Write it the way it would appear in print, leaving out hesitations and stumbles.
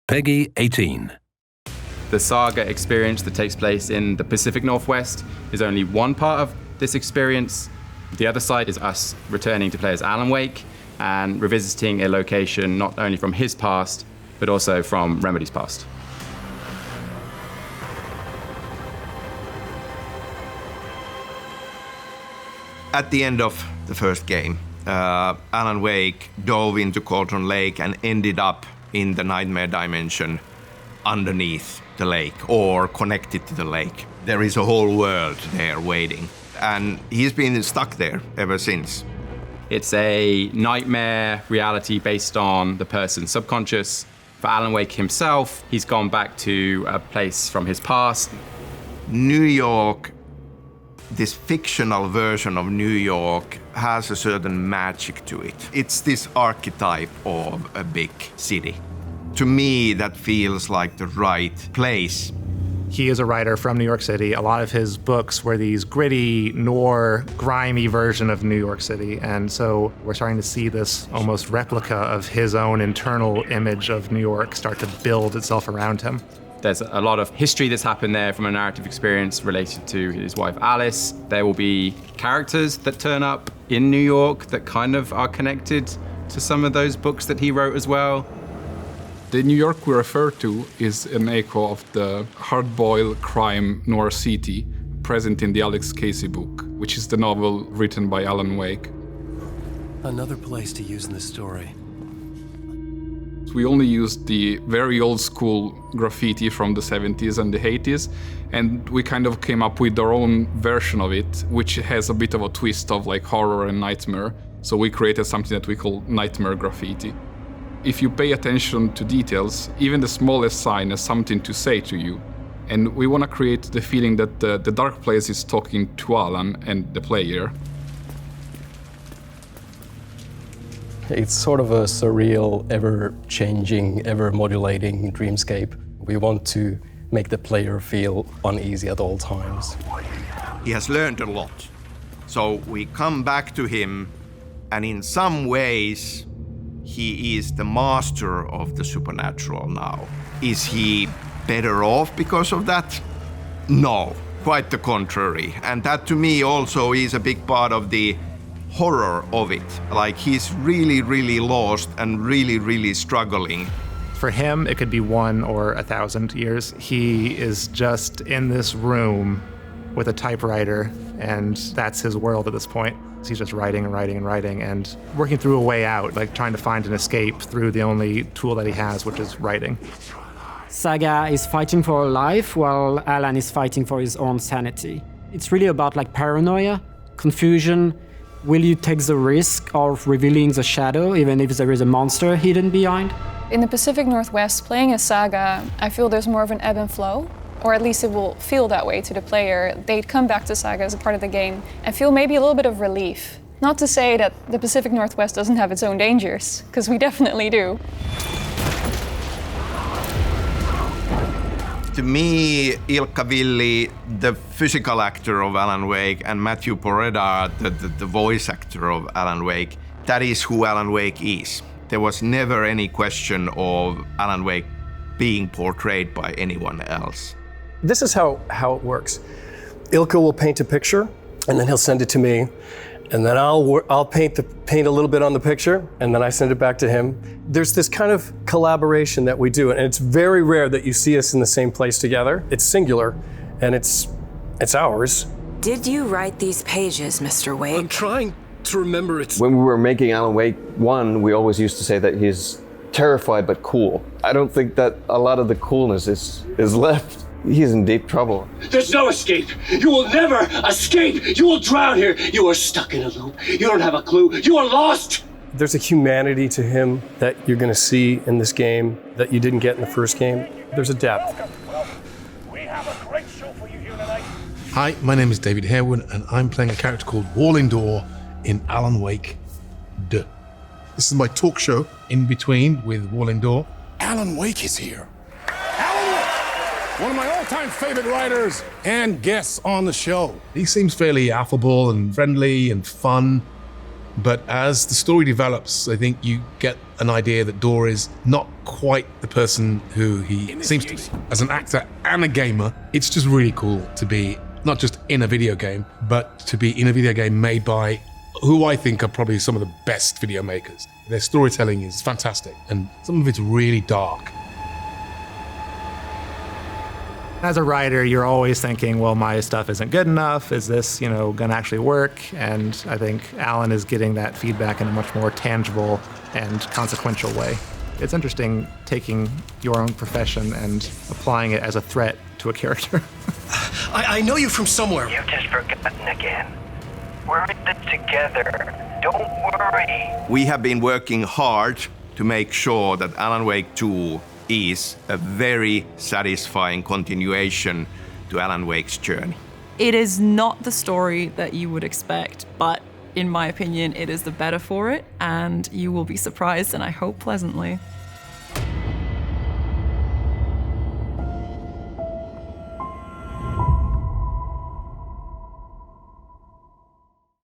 PEGI 18. The saga experience that takes place in the Pacific Northwest is only one part of this experience. The other side is us returning to play as Alan Wake and revisiting a location not only from his past, but also from Remedy's past. At the end of the first game, Alan Wake dove into Cauldron Lake and ended up in the Nightmare Dimension underneath the lake or connected to the lake. There is a whole world there waiting, and he's been stuck there ever since. It's a nightmare reality based on the person's subconscious. For Alan Wake himself, he's gone back to a place from his past. New York, this fictional version of New York, has a certain magic to it. It's this archetype of a big city. To me, that feels like the right place. He is a writer from New York City. A lot of his books were these gritty, noir, grimy version of New York City. And so we're starting to see this almost replica of his own internal image of New York start to build itself around him. There's a lot of history that's happened there from a narrative experience related to his wife, Alice. There will be characters that turn up in New York that kind of are connected to some of those books that he wrote as well. The New York we refer to is an echo of the hard-boiled crime noir city present in the Alex Casey book, which is the novel written by Alan Wake. Another place to use in the story. We only used the very old school graffiti from the 70s and the 80s, and we kind of came up with our own version of it, which has a bit of a twist of like horror and nightmare. So we created something that we call nightmare graffiti. If you pay attention to details, even the smallest sign has something to say to you. And we want to create the feeling that the dark place is talking to Alan and the player. It's sort of a surreal, ever-changing, ever-modulating dreamscape. We want to make the player feel uneasy at all times. He has learned a lot. So we come back to him, and in some ways, he is the master of the supernatural now. Is he better off because of that? No, quite the contrary. And that to me also is a big part of the horror of it. Like he's really, really lost and really, really struggling. For him, it could be 1 or 1,000 years. He is just in this room with a typewriter, and that's his world at this point. He's just writing and writing and writing and working through a way out, like trying to find an escape through the only tool that he has, which is writing. Saga is fighting for her life while Alan is fighting for his own sanity. It's really about like paranoia, confusion. Will you take the risk of revealing the shadow even if there is a monster hidden behind? In the Pacific Northwest, playing as Saga, I feel there's more of an ebb and flow. Or at least it will feel that way to the player. They'd come back to Saga as a part of the game and feel maybe a little bit of relief. Not to say that the Pacific Northwest doesn't have its own dangers, because we definitely do. To me, Ilkka Villi, the physical actor of Alan Wake, and Matthew Poreda, the voice actor of Alan Wake, that is who Alan Wake is. There was never any question of Alan Wake being portrayed by anyone else. This is how it works. Ilkka will paint a picture, and then he'll send it to me, and then I'll paint a little bit on the picture, and then I send it back to him. There's this kind of collaboration that we do, and it's very rare that you see us in the same place together. It's singular, and it's ours. Did you write these pages, Mr. Wake? I'm trying to remember it. When we were making Alan Wake 1, we always used to say that he's terrified but cool. I don't think that a lot of the coolness is left. He's in deep trouble. There's no escape. You will never escape. You will drown here. You are stuck in a loop. You don't have a clue. You are lost. There's a humanity to him that you're going to see in this game that you didn't get in the first game. There's a depth. We have a great show for you here tonight. Hi, my name is David Harewood, and I'm playing a character called Wallendor in Alan Wake 2. This is my talk show in between with Wallendor. Alan Wake is here. Alan Wake, one of my all-time favorite writers and guests on the show. He seems fairly affable and friendly and fun. But as the story develops, I think you get an idea that Door is not quite the person who he seems to be. As an actor and a gamer, it's just really cool to be not just in a video game, but to be in a video game made by who I think are probably some of the best video makers. Their storytelling is fantastic, and some of it's really dark. As a writer, you're always thinking, well, my stuff isn't good enough. Is this, going to actually work? And I think Alan is getting that feedback in a much more tangible and consequential way. It's interesting taking your own profession and applying it as a threat to a character. I know you from somewhere. You've just forgotten again. We're in it together. Don't worry. We have been working hard to make sure that Alan Wake 2 is a very satisfying continuation to Alan Wake's journey. It is not the story that you would expect, but in my opinion, it is the better for it, and you will be surprised, and I hope pleasantly.